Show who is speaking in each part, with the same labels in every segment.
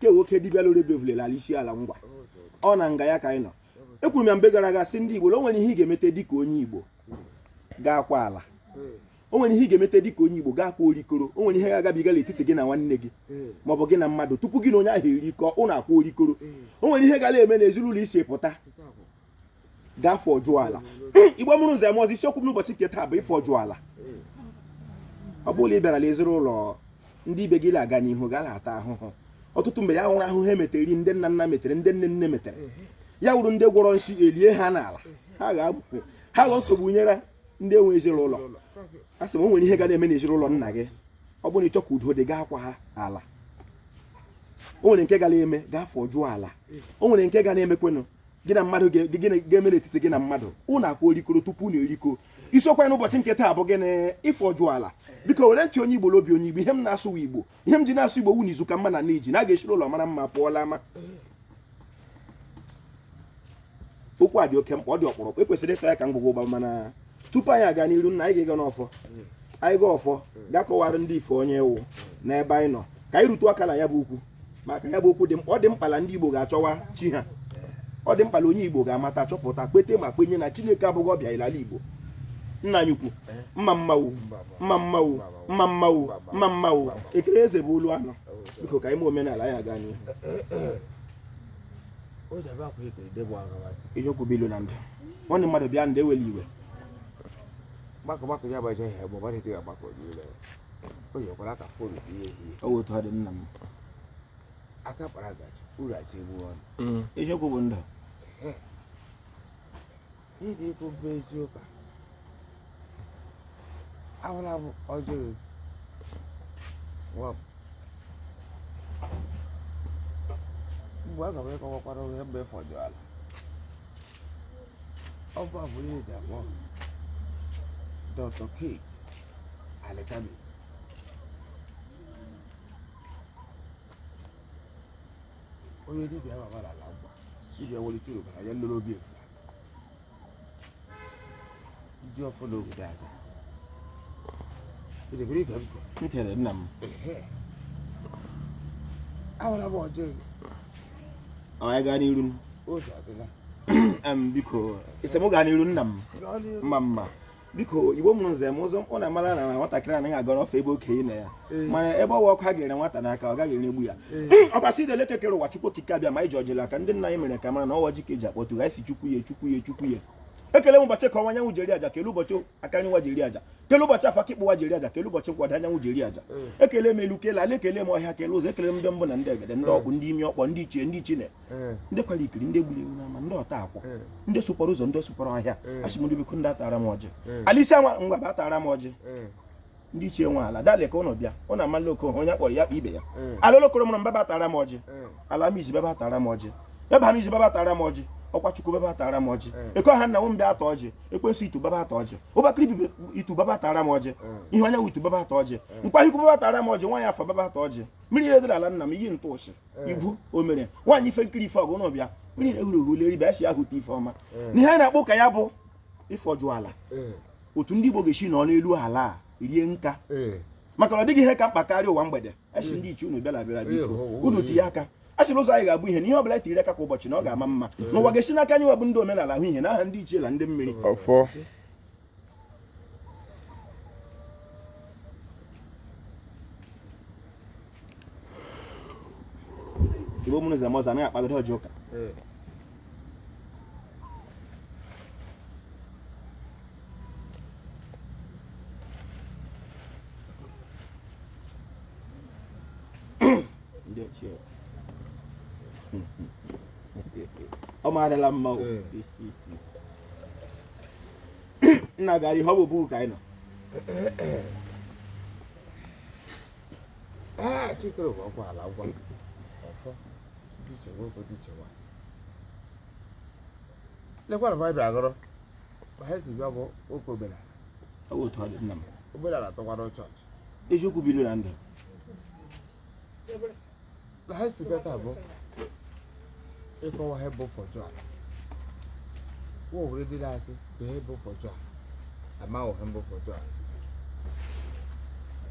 Speaker 1: ke nwoke dibịa lụrụ ebevulere ala isi ala ngwa ọ na nga ya ka anyị nọ ekwuru m ya mgbe gara aga sị ndị Igbo o nwere ihe ị ga-emete dịka onye Igbo ga-akwa ala o nwere ihe ị ga-emete dịka onye Igbo ga-akwa orikoro o nwere ihe ga-agabiga n'etiti gị na nwanne gị maọbụ gị na mmadụ tupu gị na onye ahụ erikọ ụnụ akwa orikoro o nwere ihe gara eme n'ezinụlọ isi pụta ga-afọjụ ala Igbo mụrụ nze m ọzọ isiokwu m n'ụbọchị nke taa bụ ịfọjụ ala ọ bụla ị bịara n'ezinụlọ ndị ibe gị na-aga n'ihu ga-ata ahụhụ ọtụtụ mgbe ya hụrụ ahụhụ emetere ndị nna nna metere ndị nne nne metere ya wụrụ ndị gwọrọ nshi elie ha n'ala ha ghọ nsogbu nyere ndị enwe ezinụlọ a sị m o nwere ihe ga na-eme n'ezinụlọ nna gị ọ bụrụ na ịchọ ka udo dị ga-akwa ha ala o nwere nke gara eme ga-afọjụ ala o nwere nke ga na-emekwenụ gị na mmadụ ga-eme n'etiti gị na mmadụ ụnụ akwa orikoro tupu na eriko isiokwu n'ụbọchị nke taa bụ gịnị ịfọjụ ala biko were ntị onye Igbo n'obi onye Igbo ihe m na-asụ Igbo ihe m ji na-asụ Igbo wu n'izu ka mma na n'iji na a ga-eshiri ụlọ mara mma pụọla ama okwu a dị oke mkpa ọ dị ọkpụrụkpụ ekwesịrị ịta ya ka mgbogbo ụgba mana tupu anyị aga n'iru nna anyị ga-ega n'ọfọ anyị gaa ọfọ ga-akọwara ndị ife onye ewu n'ebe anyị nọ ka anyị rute aka na ya bụ okwu maka ya bụ okwu ọ dị mkpa na ndị Igbo ga-achọwa chi ha ọ dị mkpa na onye Igbo ga-amata chọpụta kwete ma kwenye na Chineke abụghị ọbịa ilala Igbo nna anyị ukwu mma mmawu mma mmawu mma mmawu mma mmawu ekele eze bụ olu anọ biko ka anyị mee omenala anyị aga n'ihu eziokwu bilu na ndụ nwanne mmadụ bịa ndị eweli iwe o otu ọ dị nna m eziokwu bụ ndụ
Speaker 2: ahụla bụ ọjọọ mgbe a ga m ịkọwakwara onye mgbe ịfọjụ ala ọ bụ abụrụ ihe ji akpọ Dr. K. Alekamis onye dibịa babara ala ngwa dibịa welite ụbara ya lụrụ obi efu ndị ọfọdụ obodo aja
Speaker 1: ntere nna m
Speaker 2: ahụla bụ ọjọọ
Speaker 1: anyị gaa n'iru biko esemokwu gaa n'iru nna m mma mma biko Igbo mụrụ nze m ụzọ mkpọ na mara na nwatakịrị anaghị aga n'ọfọ ebe okenye na ya mana ebe ọwa ọkụ ha ga-ere nwata n'aka ọ gaghị eregbu ya ọbasị idele kekere ụwa Chukwu okike abịa ma anyị ji ọjịla ka ndị nna anyị mere ka mara na ọwa ji ka eji akpọtụ anyị si chukwu ya ekele m ụbọchị ka ọnwa anyanwụ jeri aja kele ụbọchị akarị nwa jeri aja kele ụbọchị afọ akịkpụwa jeri aja kele ụbọchị nkwado anyanwụ jeri aja ekele m elu kele ala ekele m ọhịa kele ụzọ ekele m ndị mbụ na ndị egede ndị ọkpụ ndị imi ọkpọ ndị ichie ndị ichine ndị kwara ikiri ndị egburu ewu n'ama ndị ọta akwụ ndị sụpọrọ ụzọ ndị sụpọrọ ọhịa achịmndị biko ndị atara m ọjị alisi anwa ngwa bụ atara m ọjị ndị ichie nwe ala dalị ka ụnụ bịa ụnụ amalị oke onye akpọrọ ya kpa ibe ya ala olokoro mụrụ mbaba atara m ọjị ala m izibaba atara m ọjị ebe ha m izibaba atara m ọjị ọkwa Chukwu baba atara m ọjị eke ọha nna nwembe ata ọjị ekwensu itu baba ata ọjị ụbakịrị bibi itu baba atara m ọjị ihe anya itu baba ata ọjị mkpahikwu baba atara m ọjị nwaanyị afọ baba ata ọjị mmiri ihe dịrị ala nna m iyi ntụ ụshị igwu o mere nwaanyị ife nkiri ife ọgụ n'ọbịa mmiri ehuru ehu leri bịa si ahụta ife ọma n'ihe anyị na-akpọ ka ya bụ ịfọjụ ala otu ndị Igbo ga-esi nọ n'elu ala a rie nka maka na ọ dịghị ihe ka mkpa karịa ụwa mgbede esi ndị iche unu bịara biko unu tinye aka a sịrị ụzọ anyị ga-abụ ihe n'ihe ọbụla tiri aka kwa ụbọchị na ọ ga-ama mma n'ụwa ga-esi n'aka anyị wabụ ndị omenala ahụ ihe n'aha ndị ichie na ndị mmiri
Speaker 3: ọfọ
Speaker 1: Igbo mụrụ nze m ọzọ anaghị akpagide ọjị ụka ndị ochie ọ marala mma nna gara ihe ọ bụ buku ka anyị nọ
Speaker 2: Chikere bụ ọkwa ala ngwa ọfọ dị iche nwoke dị iche nwa lekwara Baịbụl agọrọ ma ha si bịa bụ oke omenala
Speaker 1: ọ bụ otu ọ dị nna m
Speaker 2: omenala tọkwara chọọchị
Speaker 1: eziokwu bilu na ndụ
Speaker 2: na ha si bịa taa bụ ịkọwa ha bụ ụfọdụ ala nwa owere dị na-asị bụ ha bụ ụfọdụ ala ama ọha mbụ ụfọdụ ala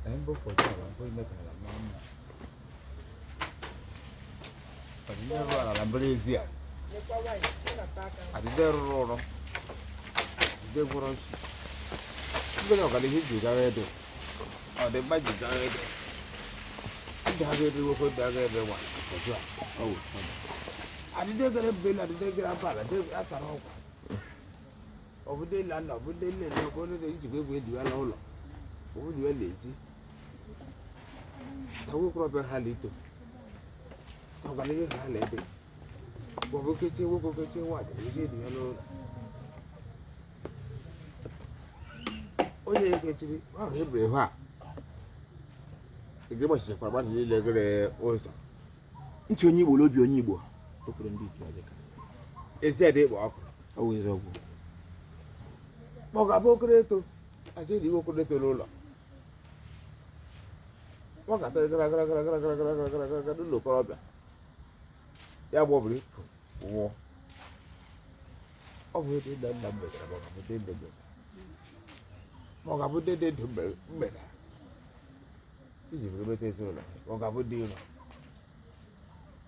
Speaker 2: na mbụ ụfọdụ ala bụ ime ka ala maa mma adịdị rụ ala na mbere ezi a adịdị rụrụ ụrụ adịdị gwụrụ nchi ndị ọganihu ji gara ede ọ dị mma ji gara ede ndị agha ede nwoke ndị agha ede nwa otu a adịdị gara ebe na adịdị gara abala asara ọgwụ ọbụdị ịla nna ọbụdị nlele ọbụdị na ijikwa egwu ediwela ụlọ ọbụdị wela ezi na nwokorobịa ha lito ọganihu ha la ede maọbụ kechie nwoke kechie nwaanyị ezi ediwela ụlọ onye ekechiri ahụ ebere hụ a ị ga-agbachichekwa mmadụ niile gere ụzọ
Speaker 1: ntị onye Igbo n'obi onye Igbo okwuru ndị Igbo adịka
Speaker 2: ezi ede ịkpọ ọkụ
Speaker 1: ọwụ eziokwu
Speaker 2: ma ọ ga-abụ okere eto aja dị iwe okere eto n'ụlọ ọ ga-atọ gara gara gara gara gara gara gara gara gara gara n'ụlọ okorobịa ya gbọbiri nwụọ ọ bụ ede nna nna m metara ma ọ ga-abụ ede ndụ ma ọ ga-abụ ede ndụ mmetara iji bụrụ meta ezinụlọ ma ọ ga-abụ dị ụlọ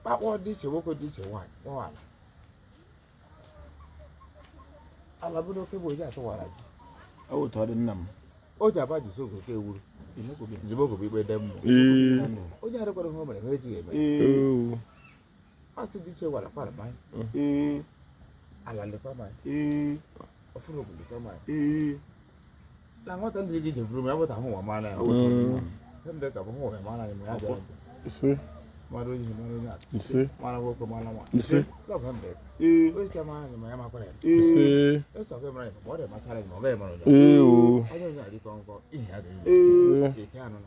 Speaker 2: kpakpọ dị iche nwoke dị iche nwaanyị nwaala ala bụ n'oke bụ onye atụwara ji
Speaker 1: ọwụ ụtọ dị nna m
Speaker 2: o ji aba jisi ogoke ewuru njimogo bụ ikpe de mmụọ onye arịkwara ihe o mere ha ejighị eme asị dị iche gwara kpara manya ala lekwa manya ọfụrụ obodo lekwa manya na nwata ndị gị jeburu m ya bụta hụ nwa mara ya ndị ka bụ hụ nwa mara ya ma ya bịara mara onye mara onye atụ mara nwoke mara nwa lọbụ mbe oisi amara ya ma ya makwara ya eso ọkụ mara ya ma ọ dị machara ya ma ọ gaghị mara onye onye onye adịkọ nkọ ihe ya ga-eyi eke anụ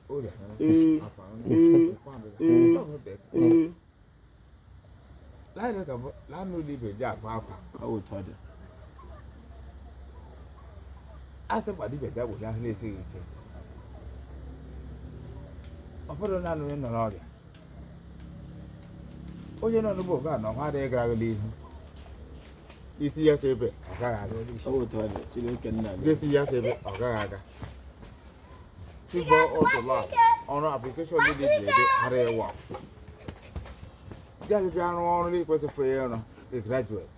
Speaker 2: ori anụ afọ anụ kwa mbụ lọbụ mbe laịnị ka bụ laanụ ụlọ ibe ji akwa akwa
Speaker 1: ọwụ ụtọ dị
Speaker 2: asị mkpa dibịa bịa gbụja ahụ na-esighị ike ụfọdụ naanị onye nọ n'ọrịa onye nọ n'ugbo ga na ọha adịghị gara aga n'ihu itinye aka ebe ọ gaghị aga
Speaker 1: ọwụ ụtọ dị Chineke nna gị
Speaker 2: ga-etinye aka ebe ọ gaghị aga tibọ ọtụlọ ọrụ aplikeshọn ndị dị ede ara ịwa ya bịbịa arụ ọrụ na-ekwesịfụ ya ọrụ a graduate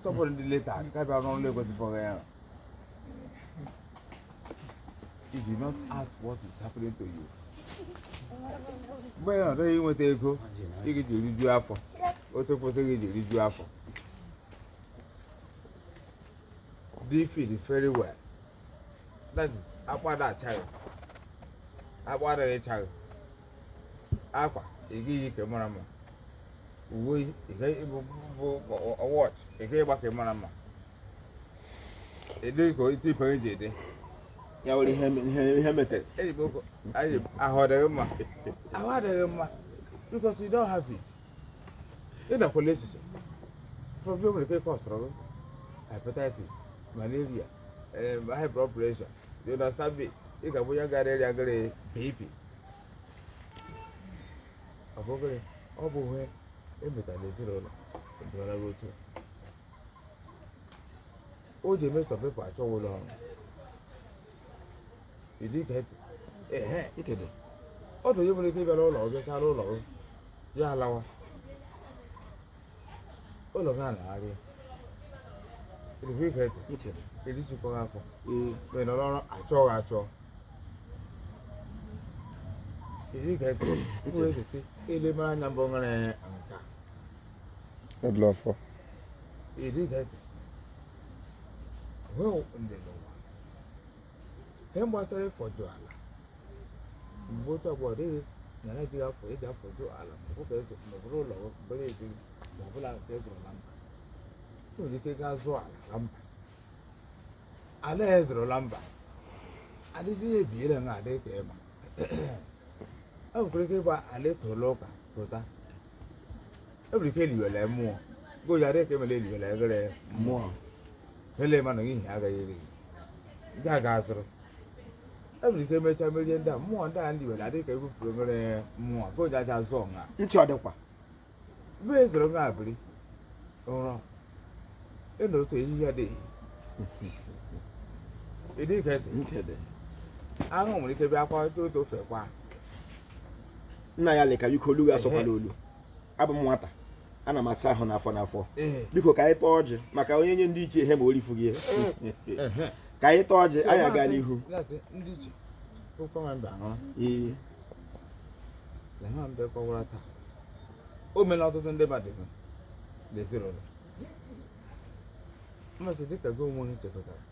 Speaker 2: somebody ndị leta ka bịa ọrụ na-ekwesịfụ ya ọrụ if you not ask what is happening to you mgbe ya nọdụ inweta ego ị ga-eji eriju afọ otu kwesịrị iji eriju afọ do feed very well that is akpado achaghị akpado ịchaghị akwa ị gaghị ike mara mma uwe ị gaghị bụ watch ị gaghị ịgba ka mara mma ede ka otu ife eji ede
Speaker 1: ya nwere ihe metere
Speaker 2: ahụ adịghị mma ahụ adịghị mma because you don't have it ị nakwala echiche from your nwere ike ọsọrọ hepatitis malaria high blood pressure you understand me ị ga-abụ ya gara eri agara BP ọ bụ ihe emetara n'ezinụlọ ndịọra gị otu o ji eme sọpepa achọwa ụlọ ọrụ ịdị ka
Speaker 1: nkede
Speaker 2: ọ dị onye nwere ike ịbịa n'ụlọ bịachara ụlọ ya alawa ụlọ gị a na-arịa ịdịkwa ike ịdị chịkwa afọ mgbe nọ n'ọrụ achọghị achọ ịdị ka nwere ike si ele mara anya mbụ nwere nka
Speaker 3: afọ
Speaker 2: ịdị ka nwee ndị n'ụwa nke gbasara ịfọjụ ala mgbe otu ọgbọ dịghị nyere gị afọ eji afọjụ ala maọbụrụ ụlọ mbere ezi maọbụla nke ezụrụ na mba nwere ike gaa zụọ ala na mba ala ezụrụla mba adịghị ebiere ha adị ka ịma e nwekwara ike ịgba ala etorola ụka pụta ebere ike eliwele mmụọ goji adịghị ka emele eliwele egere mmụọ ele mana n'ihi agaghị eri ndị a ga-azụrụ ebere ike emechaa merie ndị a mmụọ ndị a ndị were adịghị ka ebufuru nwere mmụọ goji aja zụọ nha
Speaker 1: ntị ọ dịkwa
Speaker 2: mgbe ezoro nha abiri ụrọ ịna otu ehihie adịghị ịdị ka
Speaker 1: nkede
Speaker 2: ahụ nwere ike bịa kwa otu ofe kwa
Speaker 1: nna ya leka biko olu ga-asọkwala olu abụ m nwata ana m asa ahụ n'afọ biko ka anyị tọọ ọjị maka onye nye ndị ichie ihe ma orifu gị ka anyị tọọ ọjị anyị aga n'ihu
Speaker 2: ndị ichie ụkọ ma mbe ahụ ha mbe kọwara taa o meela ọtụtụ ndị mmadụ n'ezinụlọ mmasị dịka gị onwe gị chekọtara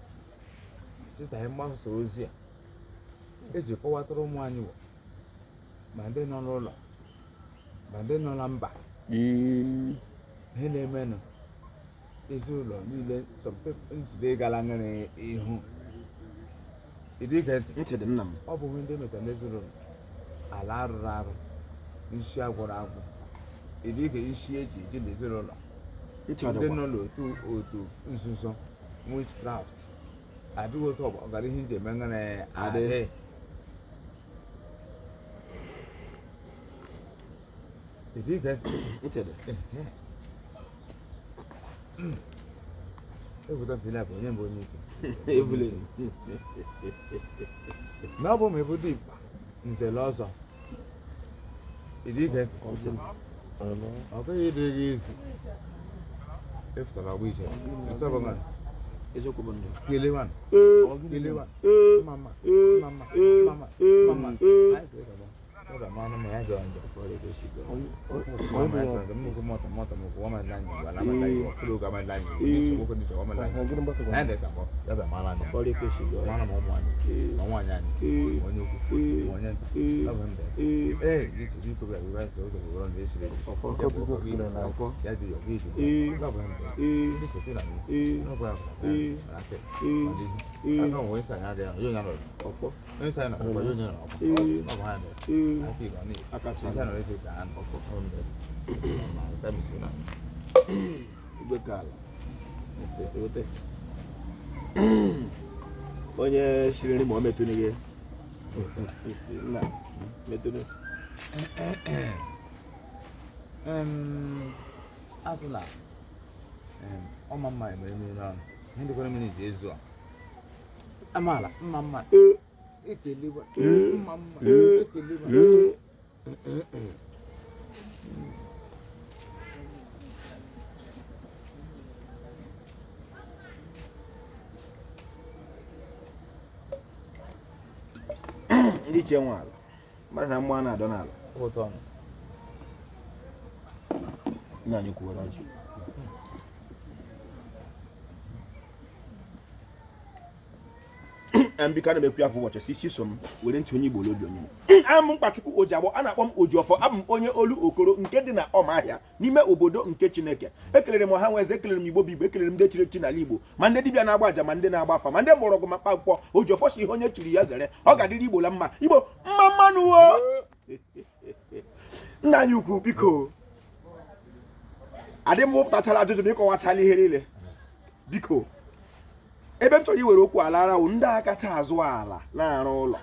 Speaker 2: site anyị mgbasa ozi a eji kọwatara ụmụ anyị wụ ma ndị nọ n'ụlọ ma ndị nọ na mba ihe na-emenụ ezinụlọ niile nzide gara nwere ihu ịdịge
Speaker 1: ntị dị nna m
Speaker 2: ọ bụ ihe ndị metara n'ezinụlọ ala arụrụ arụ isi agwụrụ agwụ ịdịge isi eji eji n'ezinụlọ ndị nọ n'otu nzuzo witchcraft adịghị otu ọgara ihe ndị eme nwere adịghị ịdịge
Speaker 1: ntị dị
Speaker 2: ewuta mpila bụ onye mbụ onye ike
Speaker 1: Evelyn
Speaker 2: na ọ bụ ma ebodo ikpa nzele ọzọ ịdịge ọ bụghị ịdịghị izu efutara ọgbụ iche nsọbụga
Speaker 1: eziokwu bụ ndụ
Speaker 2: kelewan kelewan mama mama mama mama ọga mmanụ ma ya jọrọ njọ fọrọ ego shigo nnukwu mọtọ mụkwụ ọma lanyi wala ma lanyi ọfụrụ oge ama lanyi ndị nwoke ndị chọrọ ọma lanyi ya dị ka ya bịa mara anya
Speaker 1: fọrọ ego shigo
Speaker 2: mara ma ụmụ anyị ma nwaanyị anyị onye ukwu ma onye nta ọ bụ mbe ee iji biko bịa bịa nsọ ụzọ bụrụ ndị echiri ọfọ ya dị ọgụ iji ọ bụ mbe ndị chete na n'ọbụ ya na ake aka onwe nsọ anya adịghị onye onye nọrọ ọfọ onye nsọ anya nọrọ onye onye nọrọ ọfọ ọ bụ ha dị
Speaker 1: onye shiri nri ma ọ metụrụ gị na metụrụ
Speaker 2: asụla ọma mma emere mmiri ọnụ ihe dịkwara mmiri ji ezu a amaala mma mma ekelewa mma mma ekelewa
Speaker 1: ndị ichie nwe ala mmadụ na mmụọ na-adọ n'ala
Speaker 2: ụtọ ọnụ
Speaker 1: nna anyị kwuwara ọjị biko ana m ekwu ya kwa ụbọchị sisi so m were ntị onye Igbo n'obi onye m Mkpachukwu Ojiagbọ a na-akpọ m Ojiọfọ abụ m onye olu okoro nke dị na Ọmahịa n'ime obodo nke Chineke ekelere m ọha nweze ekelere m Igbo bụ Igbo ekelere m ndị chiri echi n'ala Igbo ma ndị dibịa na-agba aja ma ndị na-agba afa ma ndị mgbọrọgwụ ma mkpa akwụkwọ Ojiọfọ si ihe onye chiri ya zere ọ ga-adịrị Igbo la mma Igbo mma mmanụ o nna anyị ukwu biko adị m pụtachara ajụjụ m ịkọwachala ihe niile biko ebe m chọrọ iwere okwu ala arawu ndị a kacha azụ ala na-arụ ụlọ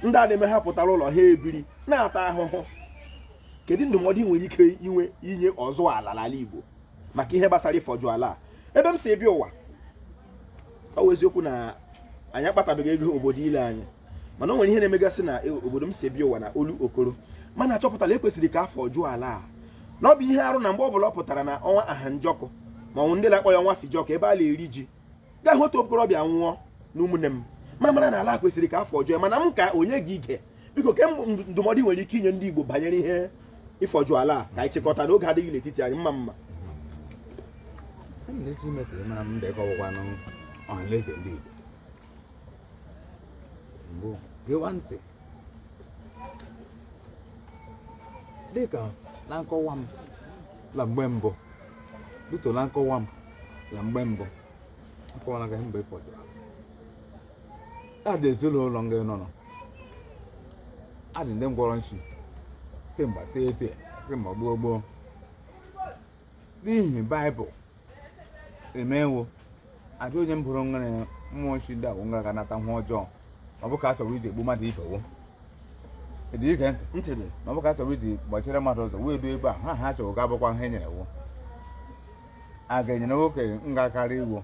Speaker 1: ndị a na-eme ha pụtara ụlọ ha ebiri na-ata ahụhụ kedu ndụmọdụ nwere ike inye ọzụ ala n'ala Igbo maka ihe gbasara ịfọjụ ala ebe m si ebi ụwa ọ bụ eziokwu na anyị akpatabeghị ego obodo ile anyị mana o nwere ihe na-emegasị na obodo m si ebi ụwa na olu okoro mana achọpụtara ekwesịrị ka afọ jụọ ala na ọ bụ ihe arụ na mgbe ọbụla ọ pụtara na ọnwa ahanjọkụ ma ọ ndị na-akpọ ya ọnwa fijọkụ ebe a na-eri ji gaa hụ otu okorobịa nwụọ na ụmụnne m ma mara na ala kwesịrị ka afọ jụọ mana m ka onye gị ige biko ke ndụmọdụ nwere ike inye ndị Igbo banyere ihe ịfọjụ ala ka anyị chịkọta n'oge adịghị n'etiti anyị mma mma
Speaker 2: gewa ntị dịka na nkọwa m la mgbe mbụ bito na nkọwa m la mgbe mbụ nkọwa na mgbe ịfọdụ adị ezinụlọ nga nọ adị ndị ngwọrọ nshi kemgbe teete kemgbe gboo gboo n'ihi baịbụl emewo adị onye m bụrụ nwere mmụọ nshi ndị awụ nga ga-anata nwa ọjọọ ọ bụ ka a chọrọ iji egbu mmadụ ibewo ịdị ige ntị na ọ bụ ka a chọrọ iji gbachire mmadụ ụzọ wee du ebe a ha chọrọ ga-abụkwa ihe nyere wo a ga-enyere nwoke nga karịa iwo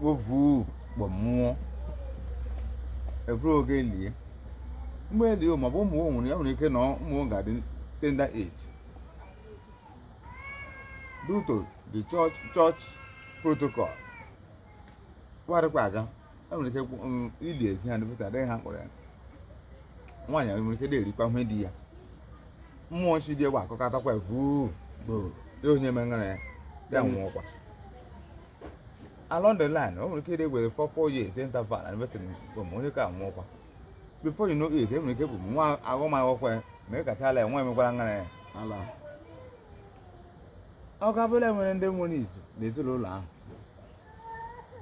Speaker 2: wovu kpọ mmụọ eburu oge lie mgbe dị ma ọ bụ ụmụ nwere ya nwere ike na ụmụ ga-adị tender age due to the church protocol warịkwa aga enwere ike ili ezi ha ndepụta adịghị ha mkpọrọ ya nwaanyị nwere ike na-erikwa ihe di ya mmụọ chi dị egbe akọkatakwa vuu dị onye mengara ya nwụọkwa along the line o nwere ike ịdị for 4 years interval and betin onye ka nwụọkwa before you know it enwere ike bụ nwa agụmakwụkwọ ma ị kachala ya nwa emekwara ngara ya
Speaker 1: ala
Speaker 2: ọ ga-abụla nwere ndị nwere izu n'ezinụlọ ahụ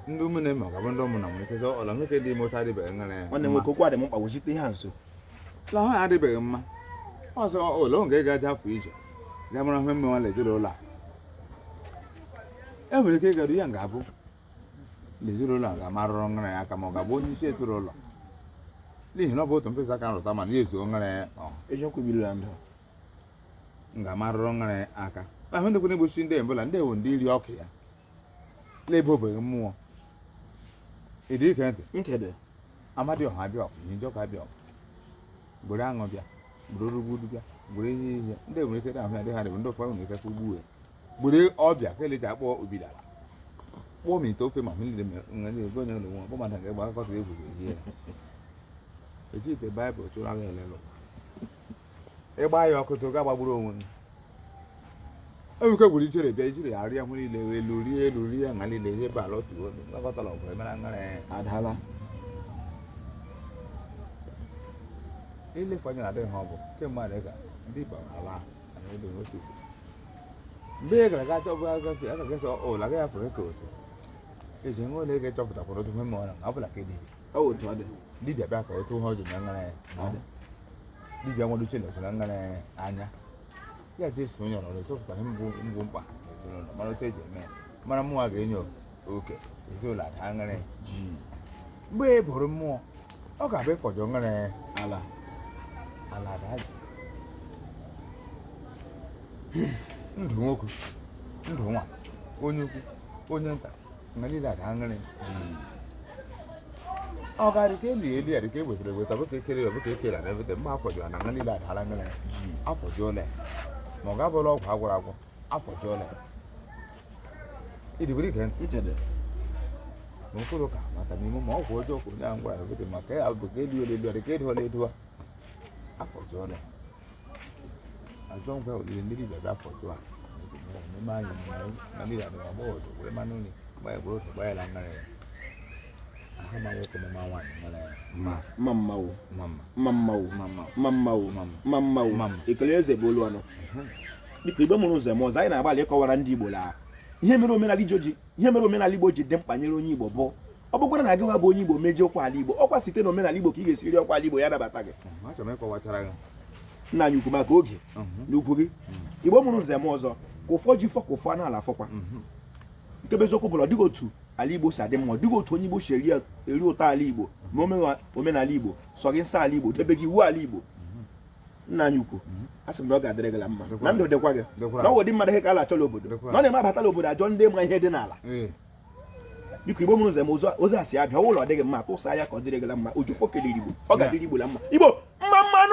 Speaker 2: ndị ụmụnne ma ọ ga-abụ ndị ụmụ na nwere ike ọla nwoke dị ime ụta adịbeghị ngara ya
Speaker 1: nwanne nwoke okwu adị m mkpa wechite ihe a nso
Speaker 2: lahụ ya adịbeghị mma ọzọ ụlọ oge ga-aja afọ ije ga mara ihe mmenwa n'ezinụlọ a e nwere ike ịgado ya ga-abụ n'ezinụlọ a ga-amarụrụ ngara ya aka ma ọ ga-abụ onye isi ezinụlọ n'ihi na ọ bụ otu mkpesa aka nrụta mana ya ezuo ngara ya
Speaker 1: eziokwu bilila ndụ
Speaker 2: ga-amarụrụ ngara ya aka ahụ ndị kwere egbochi ndị ebola ndị ewu ndị iri ọkụ ya na-ebe obeghị mmụọ ịdị ike ntị
Speaker 1: nkede
Speaker 2: Amadioha abịa ọkụ ihe njọka abịa ọkụ gbere aṅụ bịa gbere orugbudu bịa gbere ihe ndị nwere ike ahụ ya dị ha dị ndị ụfọdụ nwere ike ugbu gbere ọbịa ka eleji akpọ obidala kpọọ m ite ofe ma niile nwere ego onye ụlọ nwa bụmata ga-egba akọta egwu ihe eji ite baịbụl chụrụ agha elelụ ịgba ya ọkụ ga gbagburu onwe enweke gwuru ichere bịa ijiri arịa hụ niile elu rie nha niile ihe ebe ala otu olu gbakọtara ọgụ emere ngara ya
Speaker 1: adala
Speaker 2: ilefanye na adịghị ha ọ bụ kemgbe adị ka ndị bara ala na-edo otu mgbe ị gara gacha ọbụla gafe aka gasa ụlọ agaghị afọ ka otu eji nwe ole ga chọpụtakwara otu ihe mụọ na ọ bụla ka
Speaker 1: otu ọ dị
Speaker 2: dibịa bịa ka otu ha ọjụ na ngara ya dibịa nwaduche na ngara ya anya ya jesu onye ọrụ chọpụtara mbụ mkpa ezinụlọ mara otu eji eme mara mmụọ ga-enye oke ezinụlọ ada ngara ji mgbe e bụrụ mmụọ ọ ga-abịa ịfọjọ ngara ya
Speaker 1: ala
Speaker 2: daji ndụ nwoke ndụ nwa onye ukwu onye nta nga niile ada ngara ọ ga-adị ka eli ya dị ka ewetara eweta bụ ka ekele ya bụ ka ekele na eweta mma afọjọ na nga niile adala ngara afọjọọla ma ọ ga-abụla ọgwụ agwụrụ agwụ afọjọọla ịdịbere ike
Speaker 1: nkede
Speaker 2: ma okoro ka maka n'ime ma ọgwụ ọjọọ kwuru ya ngwara eweta maka ya bụ ka elu elu dị ka edola edoa afọjọọla azọ ngwa olili ndị dibịa afọjọọ a n'ime anyị na ndị adịghị ọgbọ ọzọ were manụ nri gbaa egboro otu gbaa ya na ngara ya aha ma nwoke ma nwaanyị ngara ya
Speaker 1: mmawo ekele eze bụ olu ọnụ biko igbe mụrụ ụzọ ma ọzọ anyị na-agbalị ịkọwara ndị Igbo laa ihe mere omenala Igbo ji dị mkpa nyere onye Igbo bụ ọ bụkwara na gị nwa bụ onye Igbo mejie ọkwa ala Igbo ọkwa site na omenala Igbo ka ị ga-esiri ọkwa ala Igbo ya nabata gị nna anyị ukwu maka oge na ugwu gị igbo mụrụ nze m ọzọ ka ụfọ ji fọ ka ụfọ n'ala afọkwa nke bụ eziokwu bụ na ọ dịghị otu ala Igbo si adị mma ọ dịghị otu onye Igbo si eri ụtọ ala Igbo ma omenala Igbo sọ gị nsọ ala Igbo debe gị iwu ala Igbo nna anyị ukwu a sị m na ọ ga-adịrị gị mma na ndụ dịkwa gị na ọ dị mmadụ ihe ka a na-achọla obodo na ọ na-eme abatala obodo ajọ ndị ma ihe dị n'ala biko igbo mụrụ nze m ozi asị abịa ụlọ ọ dịghị mma tụsa ya ka ọ dịrị gị mma ojufọ kelere Igbo ọ ga-adịrị Igbo la mma Igbo